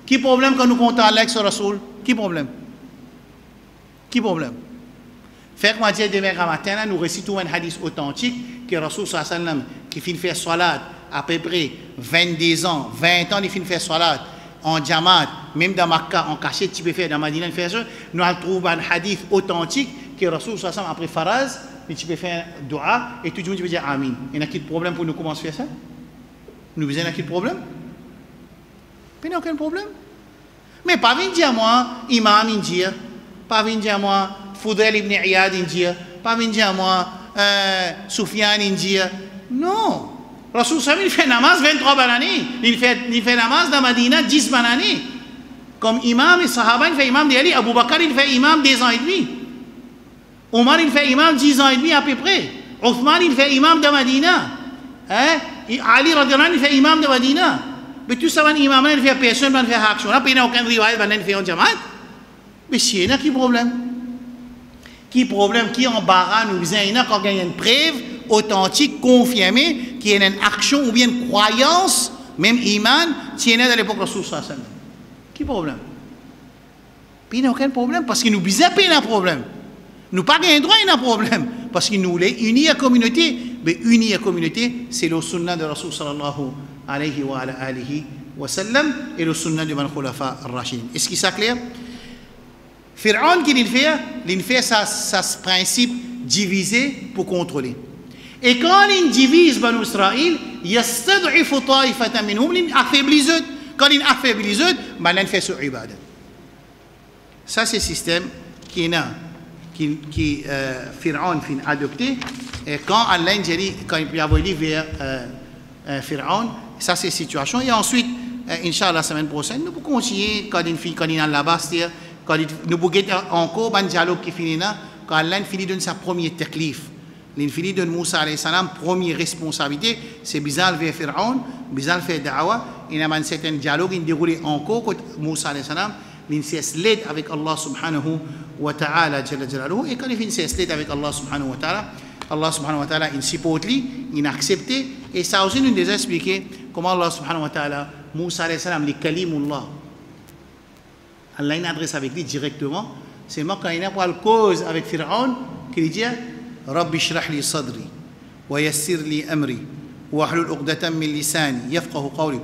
Speaker 2: Qui problème quand nous comptons Alex sur Rasoul? Qui problème? Qui problème? Fait que moi dire demain matin, nous récitons un hadith authentique que Rasoul sallallahu alayhi wa sallam qui finit faire salat à peu près 22 ans, 20 ans, il finit faire salat en Jamaat, même dans Makkah, en cachette, tu peux faire dans Madina, faire ça. Nous trouvons un hadith authentique que Rasoul sallallahu alayhi wa sallam après Faraz, tu peux faire un dua et tout le monde peut dire Amin. Il y a quel problème pour nous commencer à faire ça? Nous avons quel problème? Il n'y a aucun problème. Mais pas venir dire moi, Imam India, pas venir dire moi, Fudel ibn Iyad India, pas venir dire moi, Soufiane India. Non. Rasul sallam il fait namaz 23 années. Il fait namaz dans Madina 10 années. Comme imam et sahaba, il fait imam d'Ali. Abu Bakr, il fait imam 2 ans et demi. Omar, il fait imam 10 ans et demi à peu près. Othman, il fait imam de Madina. Ali, radiyallahu anhu, il fait imam de Madina. Mais tout ça, imam, il fait personne, il fait action. Il n'y a aucun riwayat, il fait un jamaat. Mais si, il y a qui problème? Qui problème? Qui embarras nous? Il y a quand il y a une preuve authentique, confirmée, qui est une action ou bien une croyance, même iman, qui est dans l'époque de Rasul sallallahu alayhi wa sallam. Qui problème? Puis il n'y a aucun problème, parce que nous bisons pas un problème. Nous pas gagnons droit à un problème, parce que nous voulons unir la communauté. Mais unir la communauté, c'est le sunnah de Rasul sallallahu alayhi wa sallam et le sunnah de Man Khulafa al-Rashidin. Est-ce que c'est clair? Pharaon qui il fait ça principe diviser pour contrôler. Et quand il divise Banu Israël, il y a quand il affaiblit eux, il fait sur ibadat. Ça c'est le système qui Pharaon a adopté. Et quand Allah dit, quand il a volé vers Pharaon, Ça, c'est la situation. Et ensuite, Inch'Allah, la semaine prochaine, nous pouvons continuer quand il est là-bas, c'est-à-dire quand nous pouvons encore un dialogue qui finit là, quand Allah finit de sa première taklif. L'infini de Moussa alayhi salam, première responsabilité, c'est bizarre vers Pharaon, bizarre faire da'wa. Il y a un certain dialogue qui déroule encore quand Moussa alayhi salam, il s'est lié avec Allah subhanahu wa ta'ala, et quand il s'est lié avec Allah subhanahu wa ta'ala, il supporte lui, il a accepté, et ça aussi nous déjà expliqué comment Allah subhanahu wa ta'ala, Moussa alayhi salam, les kalimullah, Allah il adresse avec lui directement, c'est moi quand il n'a pas le cause avec Pharaon, qu'il dit رب اشرح لي صدري ويسر لي أمري واحلل عقدة من لساني يفقه قولي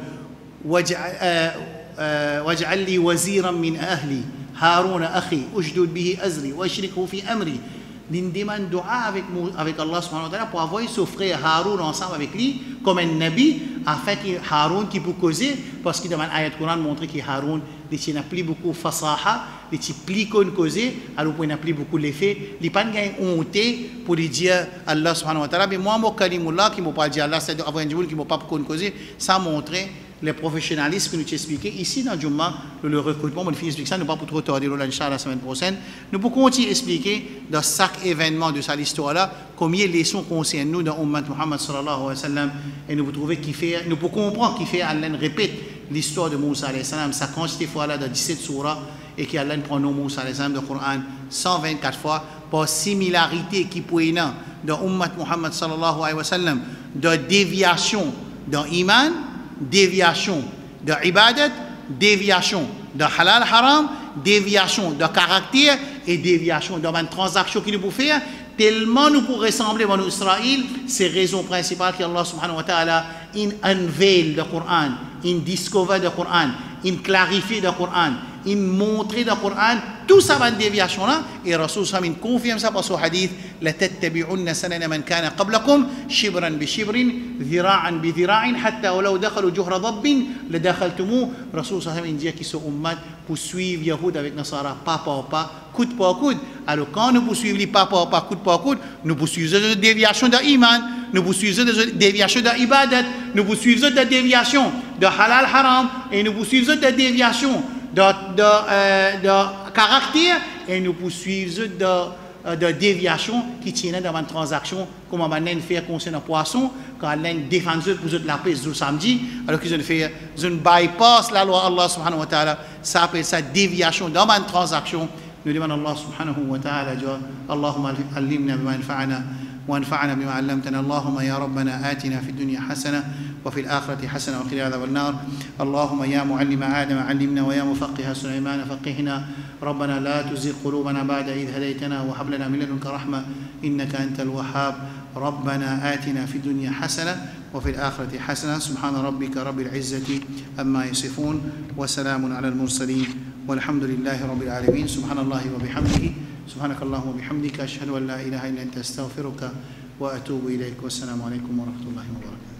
Speaker 2: واجعل لي وزيرا من أهلي هارون أخي أشدد به أزري وأشركه في أمري. Il demande dua avec Allah subhanahu wa ta'ala pour avoir son frère Haroun ensemble avec lui comme un nabi afin que Haroun qui peut causer parce qu'il demande ayat Coran montrer que Haroun il n'a plus beaucoup fasaha, il n'a plus qu'on causer alors il n'a plus beaucoup l'effet, il n'a pas gagné honte pour dire Allah subhanahu wa ta'ala mais moi mon kalimullah qui m'a pas dit Allah c'est avoir un jour qui m'a pas qu'on causer ça montrer les professionnalistes que nous t'expliquons ici dans Jumma, le recrutement, on explique ça, nous ne pas pour trop tarder, Inch'Allah, la semaine prochaine. Nous pouvons continuer à expliquer dans chaque événement de cette histoire-là, combien les leçons concernent nous dans Ummat Muhammad sallallahu alayhi wa sallam, et nous pouvons trouver qui fait, nous pouvons comprendre qui fait Allah répète l'histoire de Moussa alayhi salam, ça quantité de fois là dans 17 surahs, et qu'Allah prend nos Moussa alayhi salam dans le Coran 124 fois, par similarité qui peut y avoir dans Ummat Muhammad sallallahu alayhi wa sallam, de déviation dans Iman, déviation de ibadat, déviation de halal haram, déviation de caractère et déviation de une transaction qui nous peut faire tellement nous pour ressembler à Israël, c'est raison principale qu'Allah subhanahu wa ta'ala in unveil le Coran, in discover le Coran, in clarifie le Coran, in montre le Coran, tout ça va une déviation là et Rasul sallam confirme ça par son hadith la tattabi'unna sanana man kana qablakum shibran bi shibrin dhira'an bi dhira'in hatta walau dakhalu juhra dabbin la dakhaltumu. Rasul sallam dit qu'ils sont ummat pour suivre Yahoud avec Nasara pas par pas, coude par coude. Alors quand nous poursuivons les pas par pas, coude par coude, nous poursuivons des déviations d'iman, nous poursuivons des déviations d'ibadat, nous poursuivons des déviations de halal haram et nous poursuivons des déviations de caractère et nous poursuivons de déviation qui tiennent dans une transaction comme on va faire concernant poisson quand on défend pour la paix le samedi alors qu'ils ont fait une bypass la loi Allah subhanahu wa ta'ala ça appelle ça déviation dans une transaction. Nous demandons Allah subhanahu wa ta'ala Allahumma allimna bima yanfa'una وانفعنا بما علمتنا اللهم يا ربنا آتنا في الدنيا حسنة وفي الآخرة حسنة وقنا عذاب النار اللهم يا معلم آدم علمنا ويا مفقه سليمان فقهنا ربنا لا تزغ قلوبنا بعد إذ هديتنا وهب لنا من لدنك رحمة إنك أنت الوهاب ربنا آتنا في الدنيا حسنة وفي الآخرة حسنة سبحان ربك رب العزة أما يصفون وسلام على المرسلين والحمد لله رب العالمين سبحان الله وبحمده سبحانك اللهم وبحمدك أشهد أن لا إله إلا أنت أستغفرك وأتوب إليك والسلام عليكم ورحمة الله وبركاته.